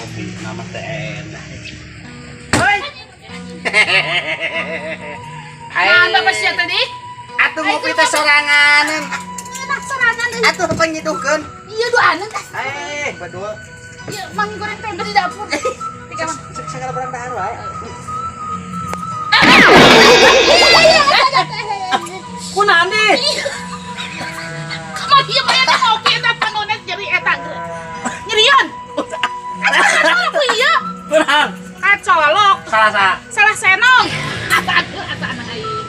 ngopi nama teh enak. Hoi. Nah, apa sih tadi? Atuh ngopi teh sorangan. Enak sorangan. Atuh pangitukeun. Iya doanan teh. Berdua. Iya, mang goreng teh di dapur. Tiga mang. Segala barang dahar wae. Kunaon di? Kamu diam aya teh ngopi eta pangones nyeri eta. Nyerian. Apa iya? Kunaon? Kacolok. Salah Senong. Ata anak aing.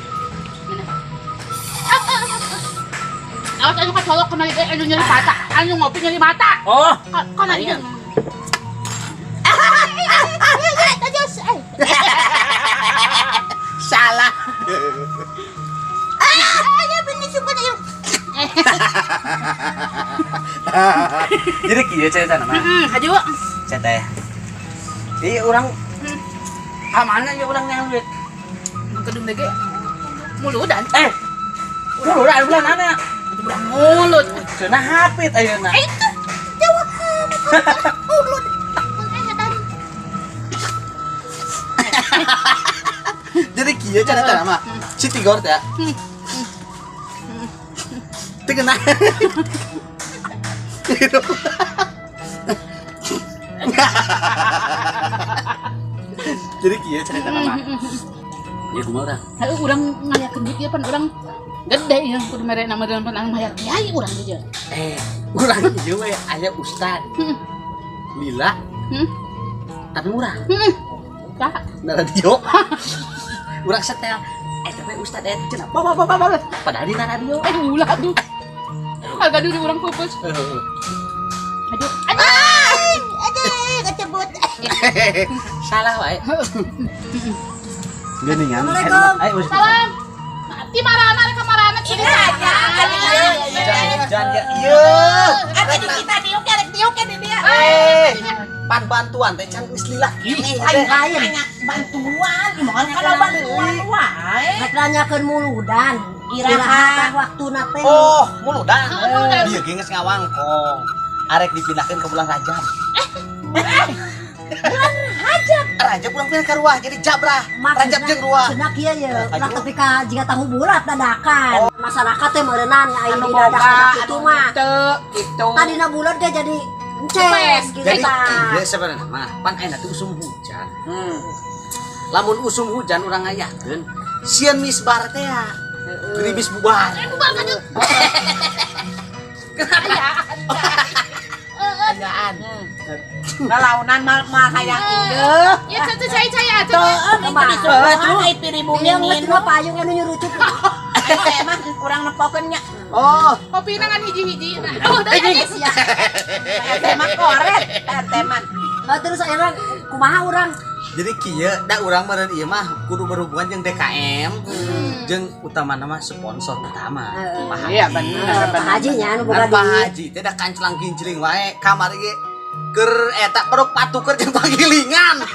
Awas anu kacolok kena anu nyeri mata. Anu ngopi nyeri mata. Oh, Kana ieu. salah. Ya bener sumpah yuk. Jadi kieu cerita nama. Haju. Cerita ya. Di orang amanah ya orang yang duit. Kedung dege. Muludan. Muludan bulan mana? Bulan mulut. Cenah hapit ayeuna. Itu jawab mulut. Jadi kieu cerita nama. Si Tigor teh. Teu kena. Jadi kieu cerita nama. Ya kumaha urang? Hayu urang ngayakeun duit ieu pan urang gede ya kudu mere nama dalam pan mayar kiai urang dieu. Urang ieu we aya ustad. Lila. Tapi murah. Tah. Na radio. Urang setel. Tapi ustad cenah. Bawa. Padahal di radio. Ulah aduh. Harga diri urang pupus. Aduh. Aduh, kecebut. Salah wae. Geuningan. Ayo Salam. Di marana rek marana ciri aja. Jangan ieu. Ada di kita diuk ya di dia. Pan bantuan teh can geus lila. Lain Bantuan, mohon kalau bantuan wae. rek nanyakeun muludan iraha waktuna teh Oh, muludan. Muludan. Ieu ge geus ngawangkong. Arek dipindahkeun ke bulan Rajab. Rajab pulang pindah ke ruah jadi jabrah. Rajab jeung ruah. cenah kieu ye ulah tapi ka jika tahu bulat dadakan masyarakat teh meureunnan aya di dadak kitu mah Teu gitu. tadina bulat ge jadi ences gitu Jadi tah ieu sebenarnya mah pan ayeuna teh usum hujan. Lamun usum hujan urang ngayakeun sieun misbar teh ya. Geribis bubar. Bubar kan yuk. Ayaan. Lalaunan mah hayang inggeuh. Ya saya Teu disuguhan ai piribung yang dingin. mah payung anu nyurucut Ai teh mah urang nepokeun nya. Oh, kopi nangan hiji-hiji. Oh, da geus ya. Teh mah koret, teh mah. terus ayeuna kumaha urang jadi kieu da urang meureun ieu mah kudu berhubungan jeung DKM jeung utamana mah sponsor utama. Pak Haji. Iya bener. Pak Haji nya anu boga Kan Pak duit Haji teh da kancelang gincling wae kamari ge keur eta peruk patuker jeung pagilingan.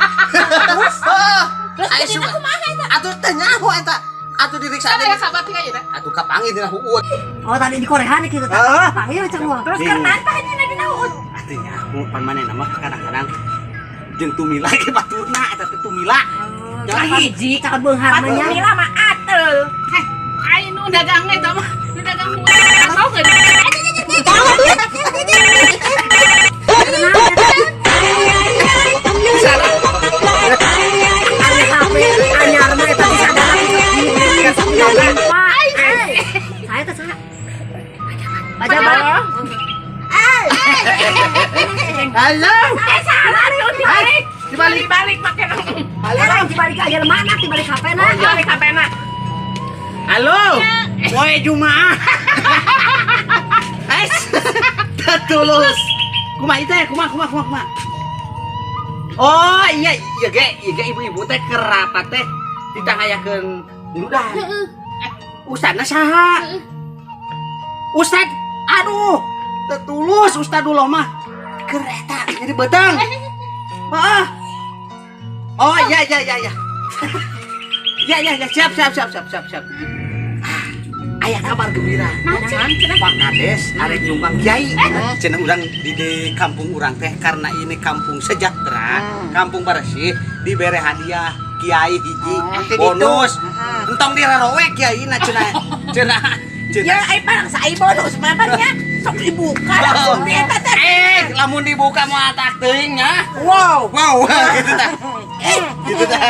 Terus aya suka kumaha eta? Atuh teh nyaho eta. Atuh diriksa Ada teh. yang sahabat tiga ya. Atuh kapangi dina huud. oh tadi di Korea kitu tah panggil cenah mah Terus karena apa ini lagi naon? Atuh nyaho pan manehna mah kadang-kadang jeung tumila ge baturna eta teh tumila. Jangan hiji. cakap beunghar mah nya Patungila mah atel. Ai nu dagang eta mah. Nu dagang buah. Tahu enggak? Halo. Salah dibalik pakai dibalik aja mana dibalik HP na dibalik HP-na. Halo. Poe Jumaah. Tulus. Kumaha teh? Kumaha. Oh, iya ge ibu-ibu teh kerapat teh ditangayakeun muludan. Ustadna saha? Ustad, aduh, tetulus Ustadullah mah. Keur eta jadi beteng. Heeh. Oh, iya. Ya, siap. aya kabar gembira. Pak Kades arek nyumbang kiai. Cenah urang di kampung urang teh karena ini kampung sejahtera, kampung bersih, dibere hadiah kiai hiji bonus. Entong dirarowe kiai na cenah. Ya, ai parang sa ai bonus mabarnya. Sok dibuka langsung eta teh. Lamun dibuka mau atak teuing nya. Wow. Wow, gitu tah. Gitu tah.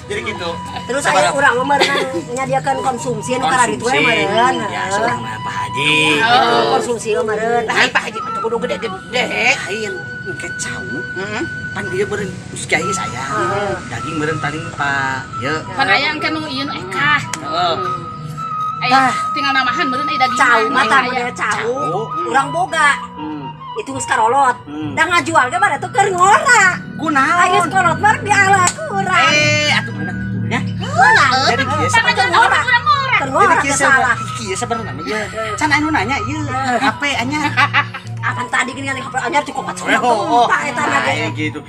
Jadi gitu. Terus aya urang meureun nyadiakeun konsumsi nu karari teh meureun. Ya, selama Pak Haji. Konsumsi meureun. Ai Pak Haji mah kudu gede-gede. Lain engke cau. Pan dia beureun kiai saya. Daging beureun paling Pak. Ye. Pan aya engke nu ieu nu eka. Heeh. Aya tinggal namahan meureun aya daging. Cau mata model cau. Urang boga. Itu geus karolot. Da ngajual ge bade teh keur ngora. Kunaon? Aya geus kolot bar diala kurang. Atuh mana betulnya? Jadi kieu Kan keur ngora. Keur ngora Jadi teh salah. kieu sebenarnya ieu. Can anu nanya ieu HP anyar. Akan tadi gini HP anyar cukup 4 Oh, eta na ge. gitu.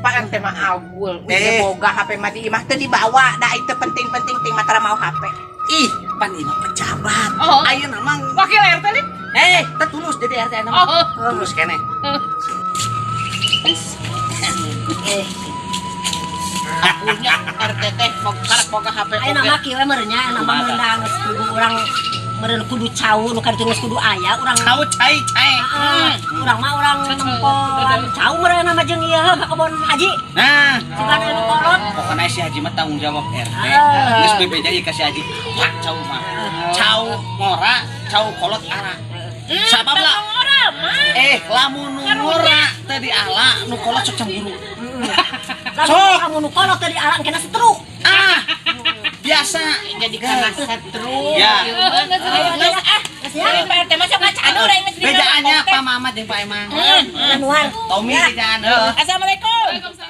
Pak ente mah awul. Udah boga HP mah di imah teh dibawa. Da itu penting-penting ting mah mau HP. Ih, pan ini pejabat. Oh. Ayeuna mah Wakil RT nih. teh tulus jadi RT nama. Oh. Tulus kene. Akunya RT teh boga HP. Aya nama kieu meureun nya nama meundang geus kudu urang meureun kudu cau nu kada geus kudu aya urang. Kau cai. Urang mah urang nempoan cau meureun nama jeung ieu ka kebon haji. Nah, Sigan anu kolot. pokoknya si Haji mah tanggung jawab RT. Ah. Geus BPJ ka si Haji. Pak cau mah. Cau ngora, cau kolot ara. Sabab lah. Lamun nu ngora teh diala, nu kolot sok cemburu. Lamun kamu nu kolot tadi alang kena setruk. Biasa Jadi karena setru. Ya. Ari Pak RT mah sok ngacanu da geus Bedaannya Pak Mamat jeung Pak Emang. Anuan. Tommy bejaan. Assalamualaikum. Waalaikumsalam.